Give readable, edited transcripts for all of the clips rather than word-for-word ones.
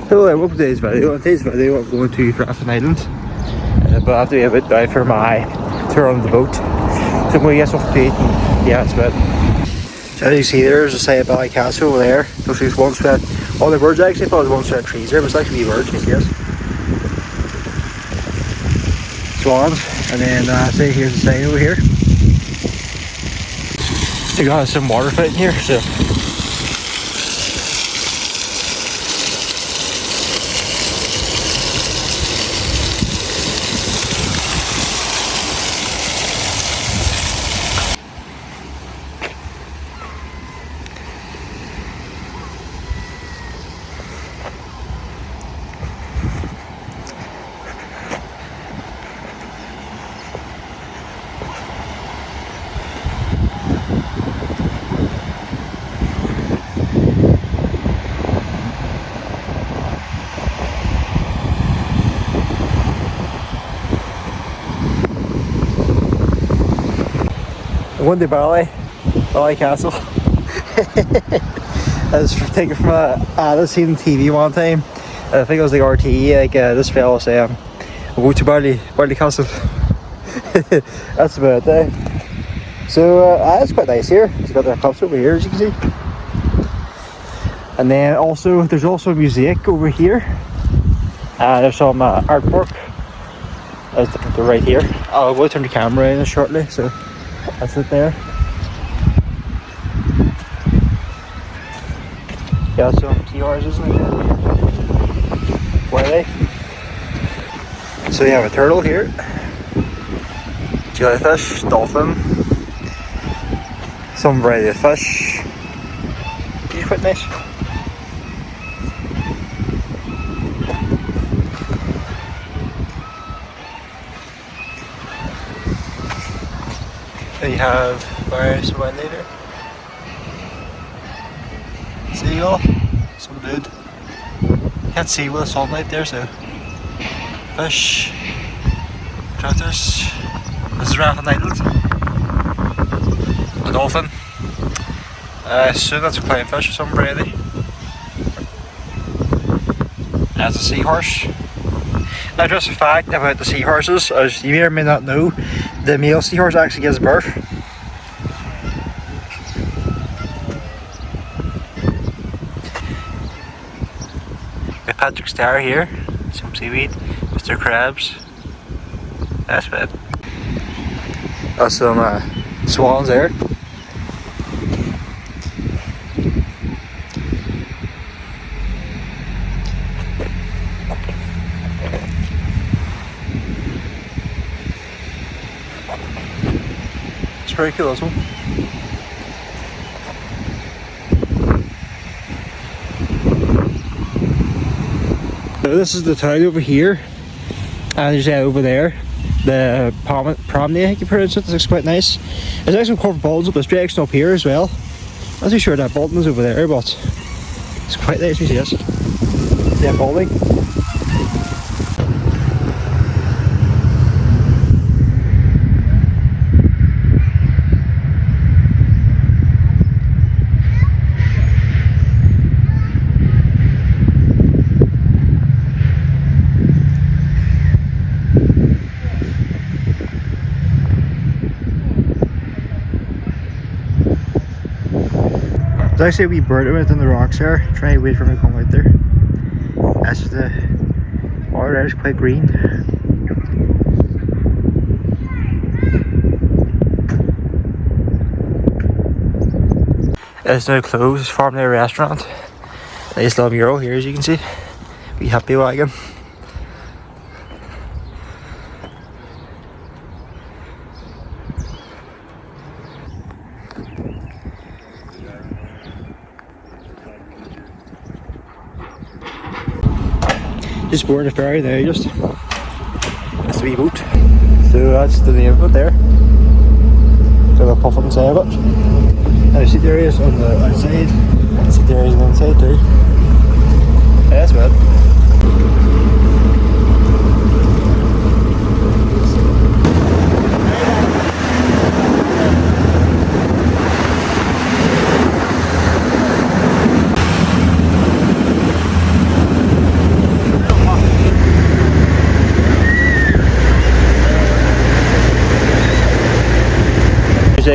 Hello, welcome to today's video. In today's video I'm going to Rathlin Island, but I have to be a bit down for my tour on the boat. So I'm going to get something to eat and yeah, it's about. So as you see there's a site of Bally Castle over there. Looks like one spread. All the birds actually, I thought it was one spread trees there, but it's actually birds, I guess. Swans, and then say here's the sign over here. So you got some water fighting here, so one to Bally Castle. I was taken from I seen on TV one time. I think it was like RTE. Like this fella saying, "Go to Bally Castle." That's about it. So it's quite nice here. It's got their cups over here, as you can see. And then also there's also a museum over here. There's some artwork. They're right here. I'll go turn the camera in shortly. So. That's it there. Yeah, some seahorses like that. Where are they? So you have a turtle here, jellyfish, dolphin, some variety of fish. It's quite nice. Then you have various one later. Seagull, some dude. Can't see with the sunlight there, so fish, trouters. This is Rathlin Island. A dolphin. I assume that's a clown fish of some variety. As a seahorse. Now, just a fact about the seahorses, as you may or may not know, the male seahorse actually gives birth. Got Patrick Star here, some seaweed, Mr. Krabs. That's bad. Got some swans there. Pretty cool, this one. So this is the town over here, and there's over there the promenade, I think you pronounce it. This looks quite nice. There's actually some covered buildings up this direction up here as well. I'm not too sure that building is over there, but it's quite nice to see this. That building. There's actually a wee bird within the rocks there, trying to wait for me to come out there. That's just the water there is quite green. It's now closed, it's Farm Day Restaurant. Nice little mural here, as you can see. Wee happy wagon. Just boarding the ferry there, just. That's the wee boat. So that's the name of it there. So the Puffins say of it. Now you see the areas on the outside, you see the areas on the inside too. Yeah, that's bad.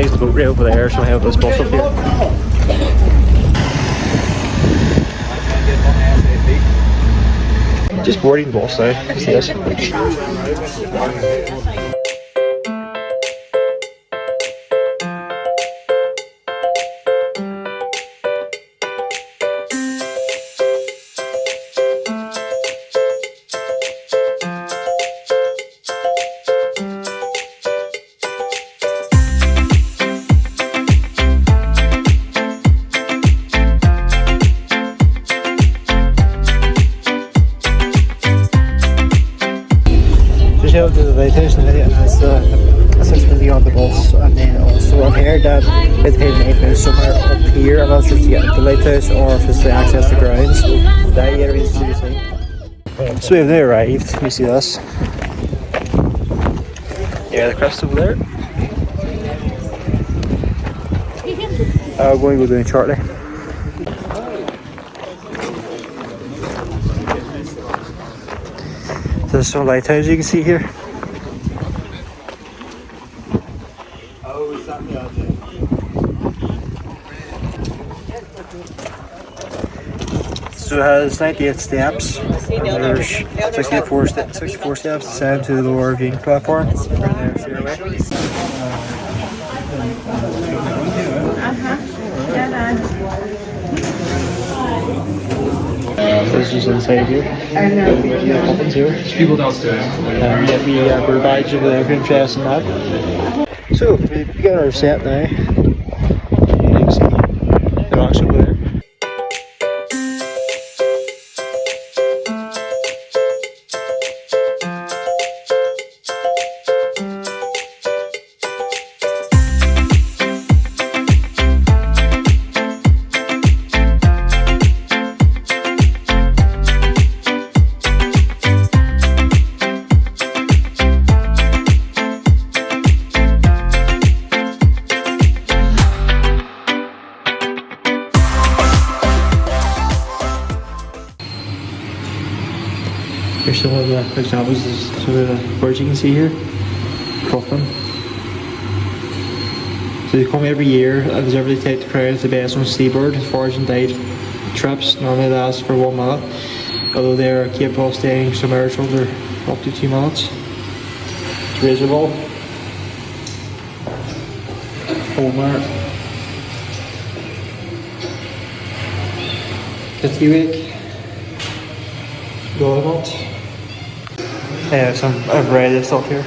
takes the boat right over there, so I have this bus up here. Just boarding the bus now. See this? Just out to the lighthouse now, and it's essentially on the bus. And then also I've heard that it's hidden somewhere up here. I'm not sure if it's the lighthouse or if it's to access the grounds. That area is to be seen. So we've now arrived. Can you see this? Yeah, the crest over there. I'm going to go down shortly. There's some lighthouse you can see here. So it has 98 steps. And there's 64 steps descend to the lower viewing platform. This is inside here. Puffins here. There's people downstairs. Yeah, we were badged over there for interest in that. So we got our set now. You can see the rocks over there. Here's some of the examples of some of the birds you can see here. Puffin. So they come every year and deserve to take the crown as the best on seabird. Forage and dive trips normally last for 1 minute, although they are capable of staying submerged for up to 2 minutes. Razorbill. Homer. Kittiwake. Guillemot. Yeah, some a variety of stuff here.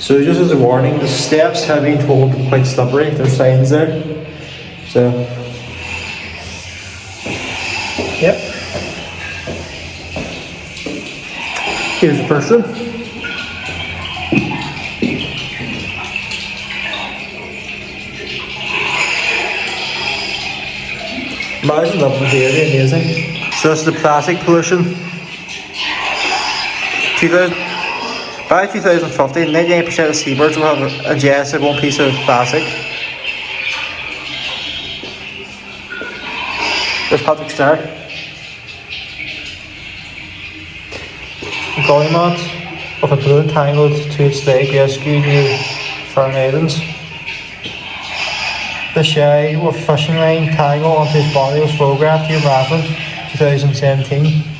So just as a warning, the steps have been told to be quite slippery. There's signs there. So, yep. Here's the first one. Imagine that would be amazing. So this is the plastic pollution. 2000. By 2050, 99% of seabirds will have ingested one piece of plastic. There's Patrick Star. A Gollymont with a balloon tangled to its leg rescued near Rathlin Islands. The shy with fishing line tangled onto his body was photographed near Rathlin 2017.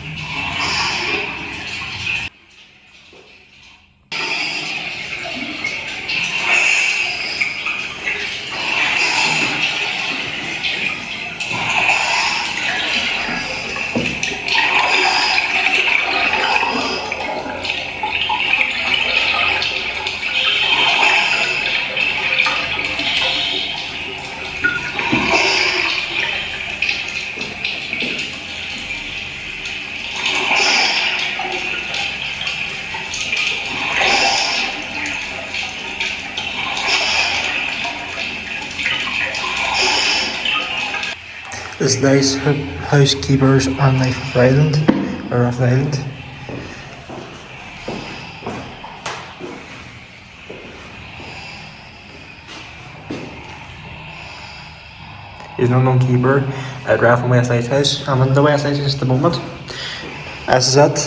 This nice housekeepers on Rathlin Island, or Rathlin Island. He's an unknown keeper at Rathlin West Lighthouse. I'm in the West Lighthouse at the moment. This is it.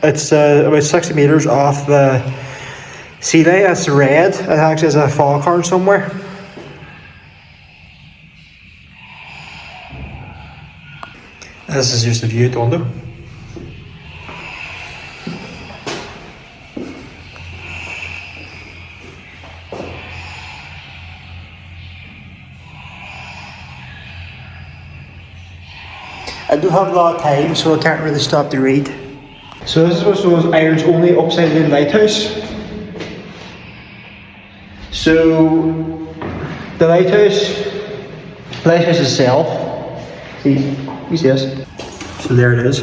It's about 60 metres off the sea line. It's red. It actually has a foghorn somewhere. This is just the view at the window. I don't have a lot of time, so I can't really stop to read. So this was Ireland's only upside down lighthouse. So the lighthouse itself, see, you see this? So there it is.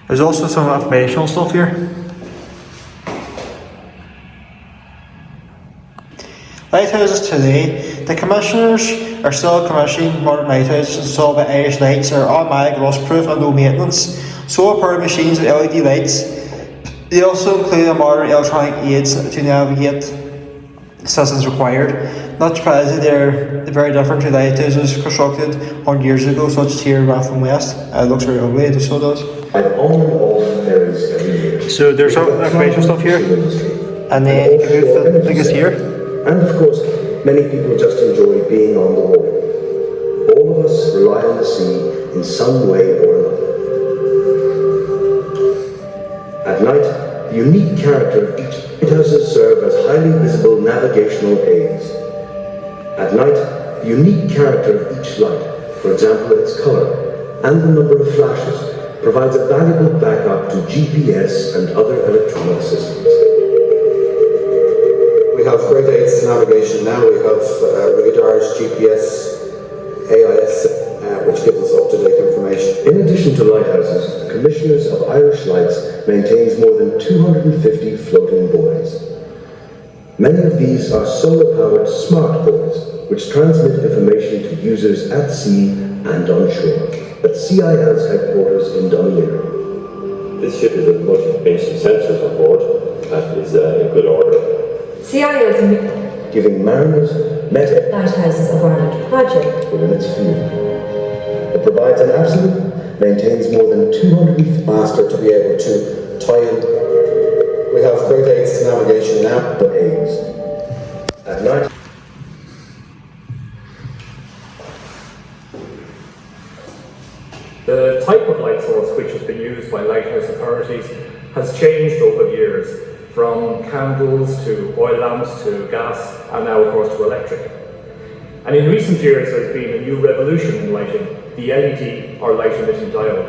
There's also some informational stuff here. Lighthouses today, the commissioners are still commissioning modern lighthouses installed by Irish Lights are automatic, rust-proof and low maintenance. Solar-powered machines with LED lights. They also include a modern electronic aids to navigate assistance required. Not surprisingly, they're very different to lighthouses constructed 100 years ago, such as here in Rathlin West. It looks very ugly, it so does. So there's some information stuff here, and then you can move the biggest here. And of course, many people just enjoy being on the water. All of us rely on the sea in some way or another. At night, the unique character of each lighthouses serve as highly visible navigational aids. At night, the unique character of each light, for example its colour, and the number of flashes, provides a valuable backup to GPS and other electronic systems. We have great aids to navigation now. We have radars, GPS, AIS, which gives us up-to-date information. In addition to lighthouses, the Commissioners of Irish Lights maintains more than 250 floating buoys. Many of these are solar-powered smart buoys, which transmit information to users at sea and on shore. At CIL's headquarters in Dunleary. This ship is a bunch of basic sensors on board. That is in good order. CIL's giving mariners Lighthouses of Ireland project within its field. It provides an absolute, maintains more than 200 master to be able to tie in. We have great aids to navigation now. The aids. At night. The type of light source which has been used by lighthouse authorities has changed over the years, from candles to oil lamps to gas and now of course to electric. And in recent years, there's been a new revolution in lighting, the LED, or light emitting diode.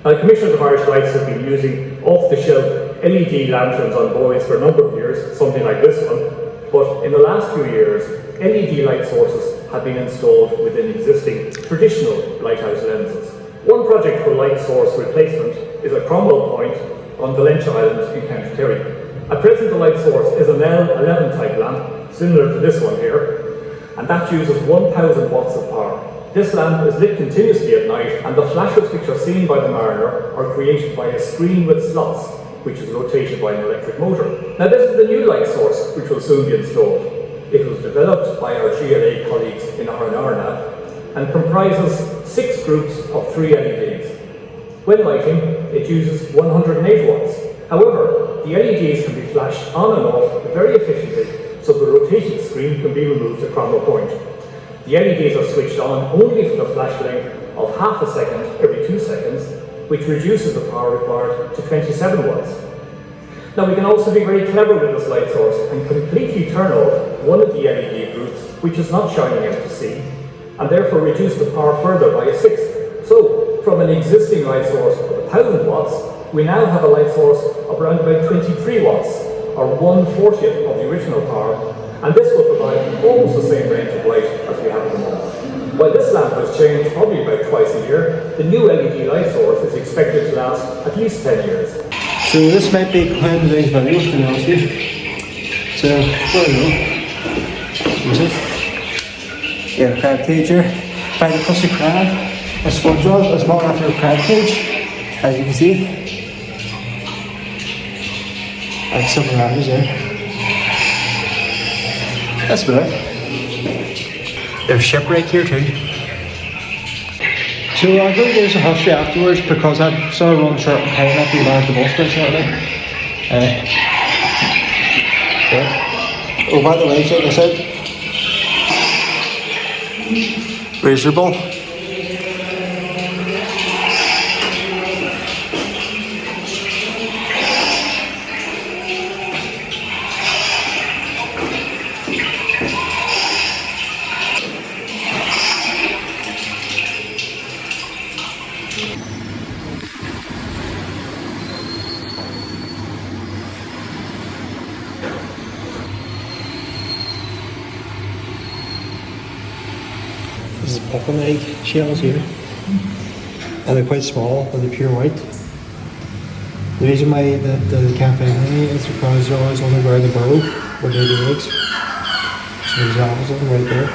Now, Commissioners of Irish Lights have been using off-the-shelf LED lanterns on buoys for a number of years, something like this one, but in the last few years, LED light sources have been installed within existing traditional lighthouse lenses. One project for light source replacement is at Cromwell Point on Valentia Island in County Kerry. At present, the light source is an L11 type lamp, similar to this one here, and that uses 1000 watts of power. This lamp is lit continuously at night, and the flashes which are seen by the mariner are created by a screen with slots, which is rotated by an electric motor. Now, this is the new light source which will soon be installed. It was developed by our GLA colleagues in R&R Lab and comprises 6 groups of 3 LEDs. When lighting, it uses 108 watts. However, the LEDs can be flashed on and off very efficiently, so the rotating screen can be removed at Cromwell Point. The LEDs are switched on only for the flash length of half a second every 2 seconds, which reduces the power required to 27 watts. Now, we can also be very clever with this light source and completely turn off one of the LED groups which is not shining out to sea, and therefore reduce the power further by a sixth. So, from an existing light source of 1000 watts, we now have a light source of around about 23 watts, or 1/40th of the original power, and this will provide almost the same range of light as we have at the moment. While this lamp was changed probably about twice a year, the new LED light source is expected to last at least 10 years. So this might be quite today's video, to be honest with you. So, there we go. Use it. Yeah, the crab cage here. Find a pussy crab, a sponge rod, a small after a crab cage, as you can see. And some around there. That's about it. There's shipwreck here too. So I'm going to do some history afterwards because I'm sort of running short on time after we landed the bus quite shortly. Yeah. Oh, by the way, check this out. Razor ball. This is puffin egg shells here, and they're quite small, but they're pure white. The reason why they can't find any is because they're always only where the burrow, where they lay the eggs. So there's apples of them right there.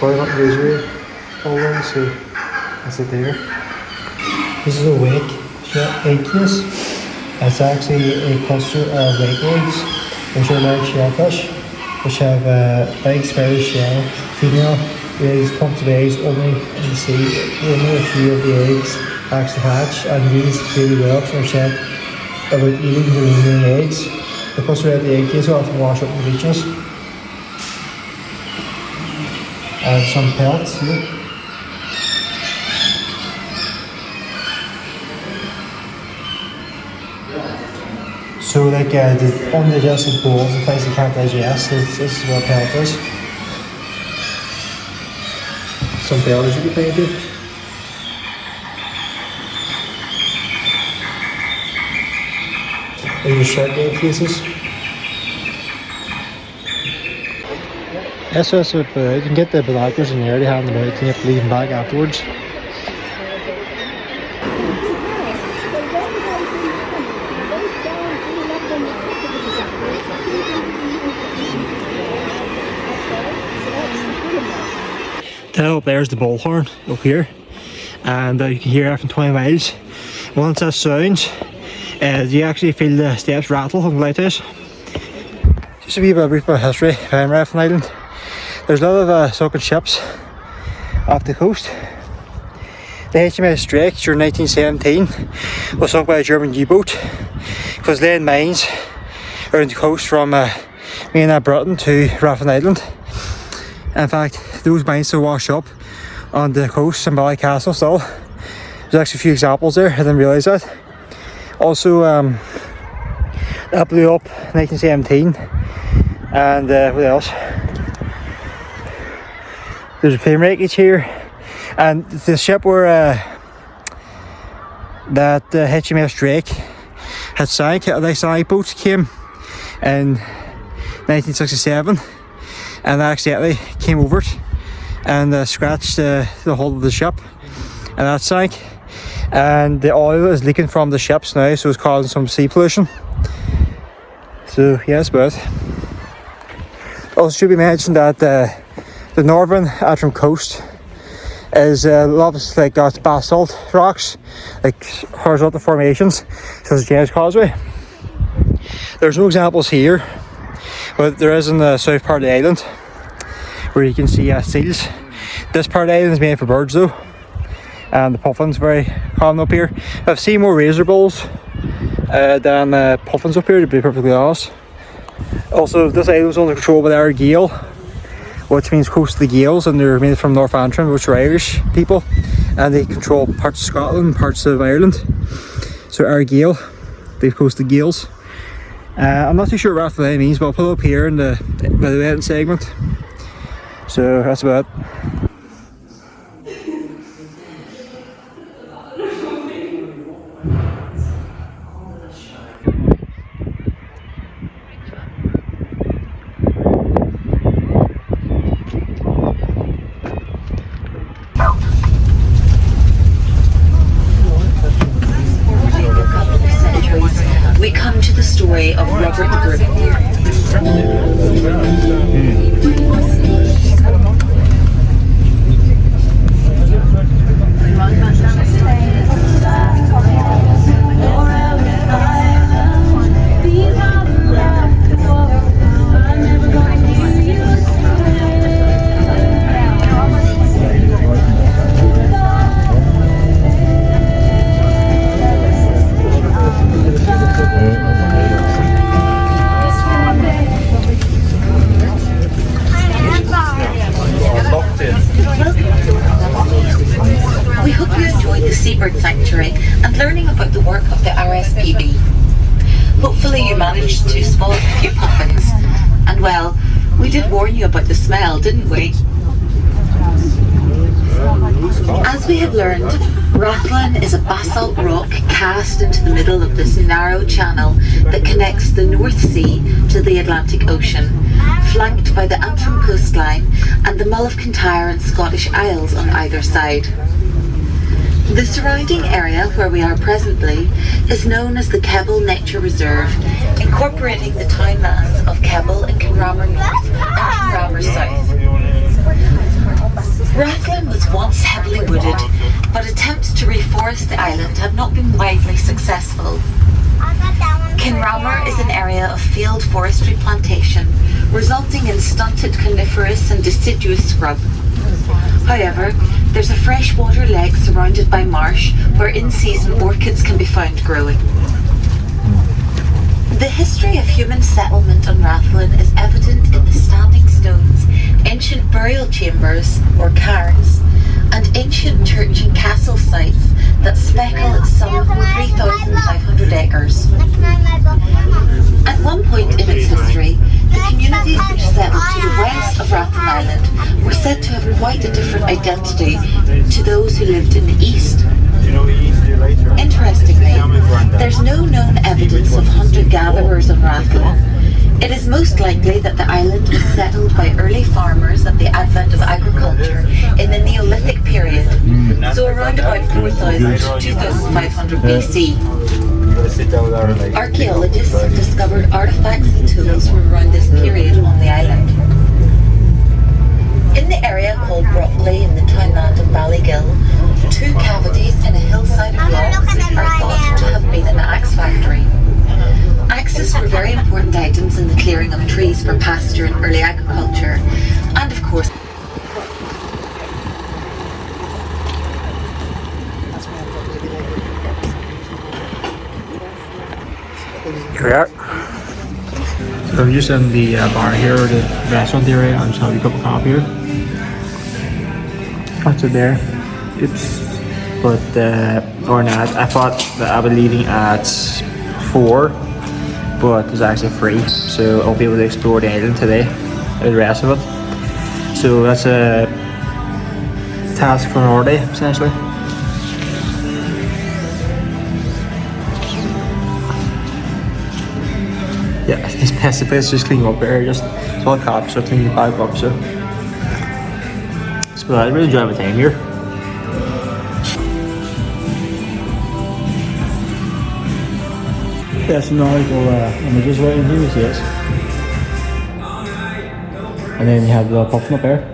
Or not usually always, so that's it there. This is a wake egg case. It's actually a cluster of wake eggs, which are large shellfish, which have a big spiral shell, female. The eggs come to the eggs only in the sea. Only a few of the eggs actually hatch, and these baby whelps are set about eating the remaining eggs. Because they're at the egg case, they often wash up in the beaches. And some pelts here. So like the undigested balls, the things you can't digest, this is what pelt is. Some bells you can play into. These are shark egg cases. That's what you can get the binoculars in there, they hand them out, and you have to leave them back afterwards. That up there is the bullhorn up here, and you can hear it from 20 miles. Once that sounds, you actually feel the steps rattle on the lighthouse. Just a wee bit of brief history of Rathlin Island. There's a lot of sunken ships off the coast. The HMS Drake during 1917 was sunk by a German U-boat. It was laying mines around the coast from mainland Britain to Rathlin Island. In fact, those mines still wash up on the coast in Ballycastle still. There's actually a few examples there, I didn't realise that. Also, that blew up in 1917, and what else? There's a plane wreckage here, and the ship where that HMS Drake had sank, a Icelandic boat came in 1967 and accidentally came over it and scratched the hull of the ship, and that sank. And the oil is leaking from the ships now, so it's causing some sea pollution. So yeah, that's about it. Also should be mentioned that the northern Antrim coast is obviously like got basalt rocks, like horizontal formations, so it's James Causeway. There's no examples here, but there is in the south part of the island where you can see seals. This part of the island is made for birds though, and the puffins very common up here. I've seen more razor bulls than puffins up here, to be perfectly honest. Also, this island was under control by the Irish Gael, which means coastal Gaels, and they're made from North Antrim, which are Irish people, and they control parts of Scotland, parts of Ireland. So Irish Gael, they coastal Gaels. I'm not too sure what Rathlin Island means, but I'll put it up here in the end segment. So that's about it. We come to the story of Robert the We hope you enjoyed the Seabird Sanctuary and learning about the work of the RSPB. Hopefully you managed to spot a few puffins. And well, we did warn you about the smell, didn't we? As we have learned, Rathlin is a basalt rock cast into the middle of this narrow channel that connects the North Sea to the Atlantic Ocean, flanked by the Antrim Coastline and the Mull of Kintyre and Scottish Isles on either side. The surrounding area where we are presently is known as the Kebble Nature Reserve, incorporating the townlands of Kebble and Kinrammer North and Kinrammer South. Rathlin was once heavily wooded, but attempts to reforest the island have not been widely successful. Kinrammer is an area of field forestry plantation, resulting in stunted coniferous and deciduous scrub. However, there's a freshwater lake surrounded by marsh where in-season orchids can be found growing. The history of human settlement on Rathlin is evident in the standing stones, ancient burial chambers, or cairns, and ancient church and castle sites that speckle some 3,500 acres. At one point in its history, the communities which settled to the west of Rathlin Island were said to have quite a different identity to those who lived in the east. Interestingly, there's no known evidence of hunter-gatherers on Rathlin. It is most likely that the island was settled by early farmers at the advent of agriculture in the Neolithic period, so around about 4000 to 2500 BC. Archaeologists have discovered artifacts and tools from around this period on the island. In the area called Brockley in the townland of Ballygill, two cavities in a hillside of rocks are thought to have been an axe factory. Axes were very important items in the clearing of trees for pasture and early agriculture, and of course here we are. So I'm just in the bar here, or the restaurant area. I'm just having a cup of coffee here. What's it there? Oops. But or not. I thought that I was leaving at 4, but it's actually 3. So I'll be able to explore the island today, or the rest of it. So that's task for an order essentially. Yeah, it's basically just cleaning up here, just it's all cops, so cleaning it back up, so. But I really enjoy my time here. There's some nautical images right in here, you see it. And then you have the puffin up there.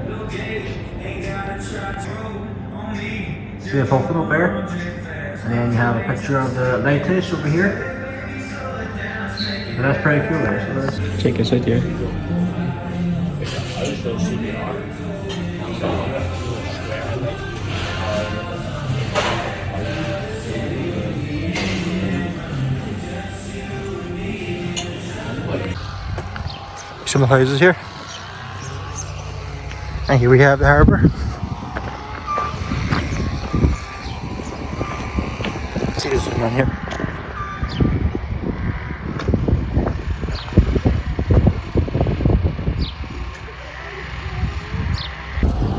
See the puffin up there? And then you have a picture of the lighthouse over here. So that's pretty cool there. So let's check this out here. Some of the houses here. And here we have the harbour. Let's see this one here.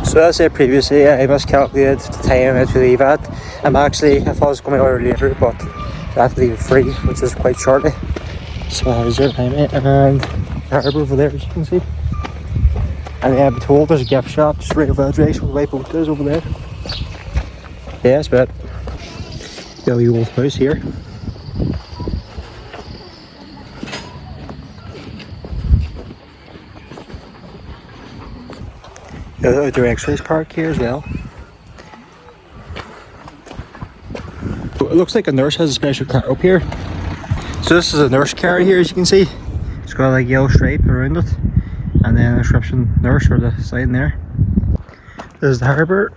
So as I said previously, I miscalculated the time I had to leave at. I thought I was coming out later, but I have to leave at 3, which is quite shortly. So I was there time and harbour over there, as you can see. And I've been told there's a gift shop just right over the direction where the white boat is over there. Yeah, it's bad. Got a wee old house here. Got the outdoor exercise park here as well. It looks like a nurse has a special car up here. So this is a nurse car here, as you can see. It's got like yellow stripe around it, and then a description nurse or the sign there. There's the harbour.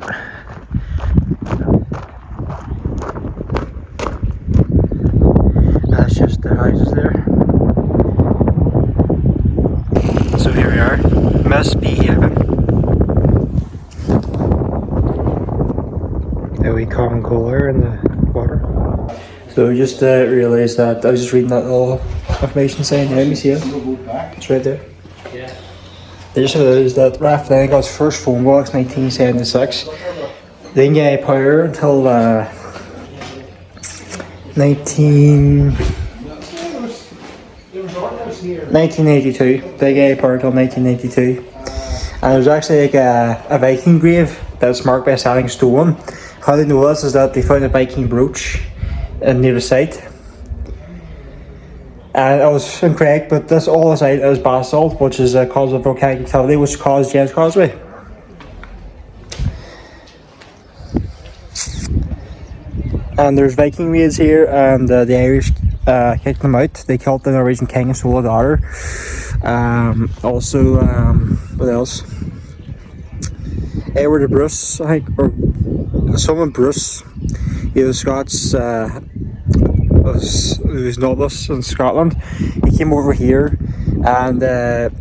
That's just the houses there. So here we are, misbehaving. There we common cooler in the water. So I just realised that I was just reading that little information saying there, let me see it. It's right there. They just realised that Rathlin Island got its first phone box in 1976. They didn't get any power until 1982. They get any power until 1982. And there's actually like a Viking grave that's marked by a standing stone. How they know this is that they found a Viking brooch near the site. And I was incorrect, but this all the site is basalt, which is a cause of volcanic activity, which caused James Causeway. And there's Viking raids here, and the Irish kicked them out. They killed the Norwegian king and stole a daughter. What else? Edward de Bruce, I think, or someone Bruce. He was Scots. Who was novelist in Scotland. He came over here, and the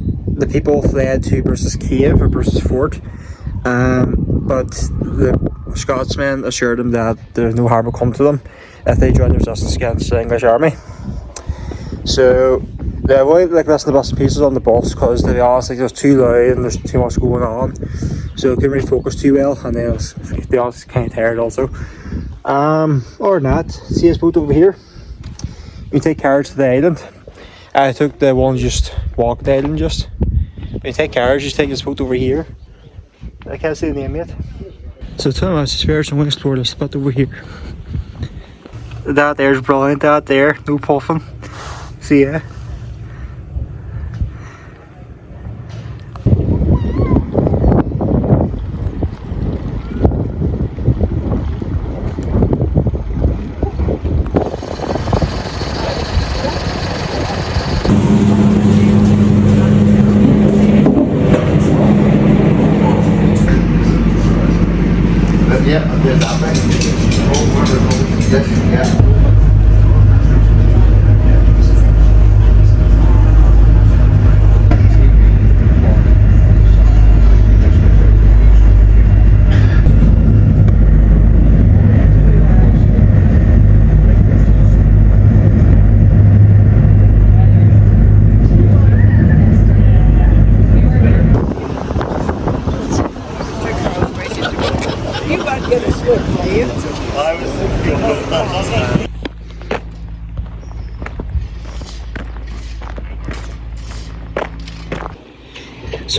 people fled to Bruce's cave or Bruce's fort, but the Scotsmen assured them that there's no harm will come to them if they joined the resistance against the English army. So they avoided like listening to bits and pieces on the bus because, to be honest, like, it was too loud and there's too much going on, so they couldn't really focus too well, and then I was, to be honest, kind of tired also. Or not. See this boat over here? You take carriage to the island. I took the one just walk the island just. When you take carriage, just take this boat over here. I can't see the name yet. So tell me, I swear I'm going to explore this spot over here. That there's brilliant, that there, no puffin. See ya. Yeah, I did that way. Oh, wonderful. Yes, yeah. So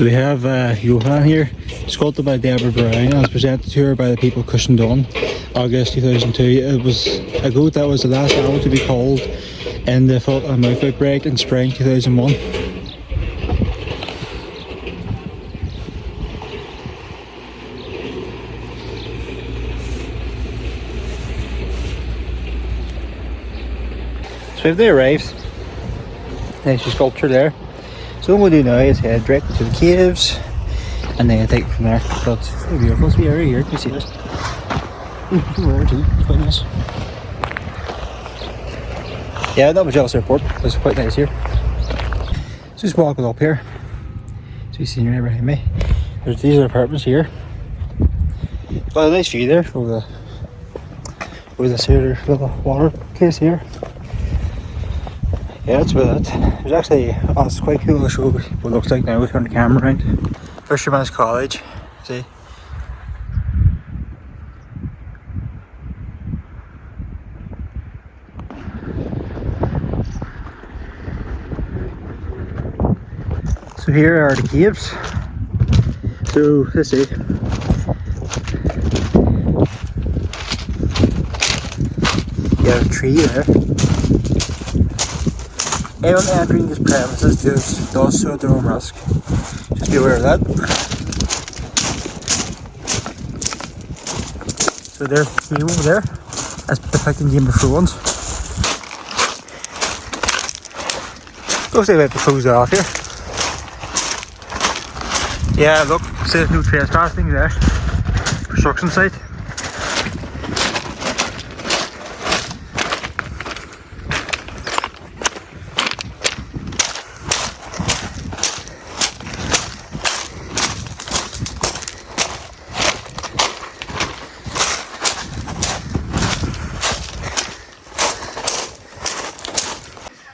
we have Johan here, sculpted by Deborah Brown and was presented to her by the people Cushion Dawn, August 2002. It was a goat that was the last animal to be culled in the foot and mouth outbreak in spring 2001. So if they arrived, there's your sculpture there. So what we'll do now is head directly to the caves and then take it from there. But it's a beautiful area here, can you see this? Rare too, it's quite nice. Yeah, not much else airport, but it's quite nice here. So just walking up here. So you see right behind me. These are apartments here. Got a nice view there over this here little water place here. Yeah, that's about it. There's actually, oh, it's quite cool to show what it looks like now. We turn the camera around. Fisherman's College, see? So here are the caves. So let's see. You have a tree there. Anyone entering these premises does so at their own risk. Just be aware of that. So there's the game over there. That's depicting Game of Thrones. Looks like they might be closed off here. Yeah, look, says no trespassing there. Construction site.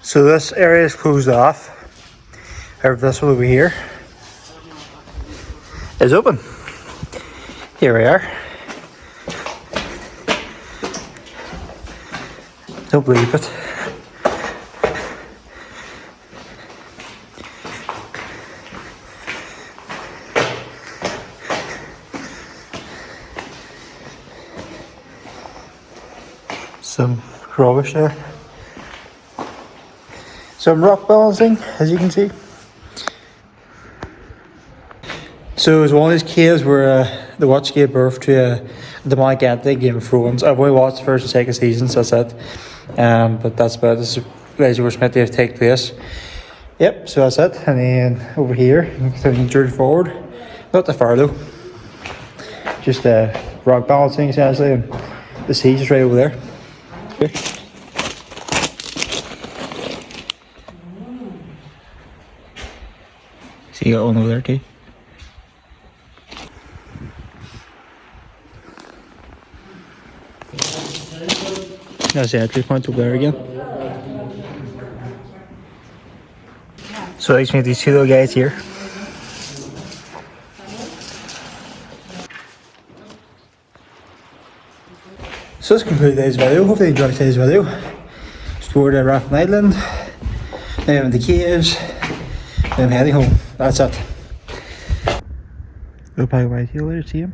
So this area is closed off. However, this one over here is open. Here we are. Don't believe it. Some rubbish there. Some rock balancing, as you can see. So it was one of these caves where the watch gave birth to the demonic entity Game of Thrones. I've only watched the first and second seasons, so that's it. But that's about it. This is where it's meant to take place. Yep, so that's it. And then over here, you can continue to journey forward. Not that far though. Just rock balancing essentially, and the sea's just right over there. Okay. So you got one over there too. That's the entry point over there again. So I just made these two little guys here. So this concludes today's video. Hopefully you enjoyed today's video. Explored Rathlin Island, then the caves, then heading home. That's it. We'll probably wait till later, see you.